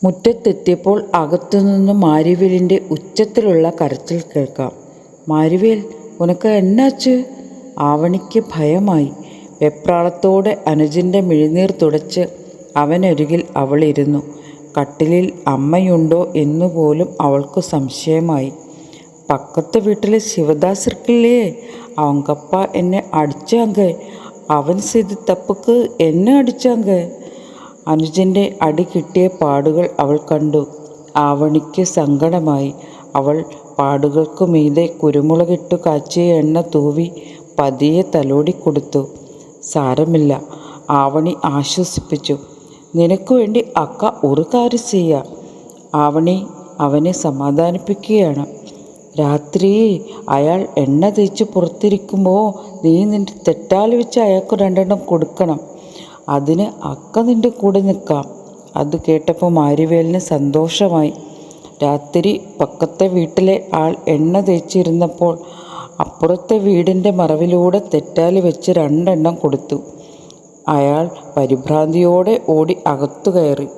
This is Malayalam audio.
മുറ്റത്തെത്തിയപ്പോൾ അകത്തുനിന്ന് മാരിവേലിൻ്റെ ഉച്ചത്തിലുള്ള കരച്ചിൽ കേൾക്കാം. "മാരിവേൽ, ഉനക്ക് എന്നാച്ച്?" ആവണിക്ക് ഭയമായി. വെപ്രാളത്തോടെ അനുജൻ്റെ മിഴിനീർ തുടച്ച് അവനരികിൽ അവളിരുന്നു. കട്ടിലിൽ അമ്മയുണ്ടോ എന്നുപോലും അവൾക്ക് സംശയമായി. "പക്കത്തെ വീട്ടിലെ ശിവദാസ് ഇരിക്കില്ലേ, അവങ്കപ്പ എന്നെ അടിച്ചാങ്ക. അവൻ ചെയ്ത തപ്പുക്ക് എന്നെ അടിച്ചാങ്ക." അനുജൻ്റെ അടി കിട്ടിയ പാടുകൾ അവൾ കണ്ടു. ആവണിക്ക് സങ്കടമായി. അവൾ പാടുകൾക്കു മീതെ കുരുമുളകിട്ടു കാച്ചിയ എണ്ണ തൂവി പതിയെ തലോടിക്കൊടുത്തു. "സാരമില്ല," ആവണി ആശ്വസിപ്പിച്ചു. "നിനക്ക് വേണ്ടി അക്ക ഒരു കാര്യം ചെയ്യാം." ആവണി അവനെ സമാധാനിപ്പിക്കുകയാണ്. "രാത്രി അയാൾ എണ്ണ തേച്ച് പുറത്തിരിക്കുമ്പോൾ നീ നിൻ്റെ തെറ്റാൽ വെച്ച് അയാൾക്ക് 2 കൊടുക്കണം. അതിന് അക്ക നിൻ്റെ കൂടെ നിൽക്കാം." അത് കേട്ടപ്പോൾ മാരിവേലിന് സന്തോഷമായി. രാത്രി പക്കത്തെ വീട്ടിലെ ആൾ എണ്ണ തേച്ചിരുന്നപ്പോൾ അപ്പുറത്തെ വീടിൻ്റെ മറവിലൂടെ തെറ്റാലി വെച്ച് 2 കൊടുത്തു. അയാൾ പരിഭ്രാന്തിയോടെ ഓടി അകത്തു കയറി.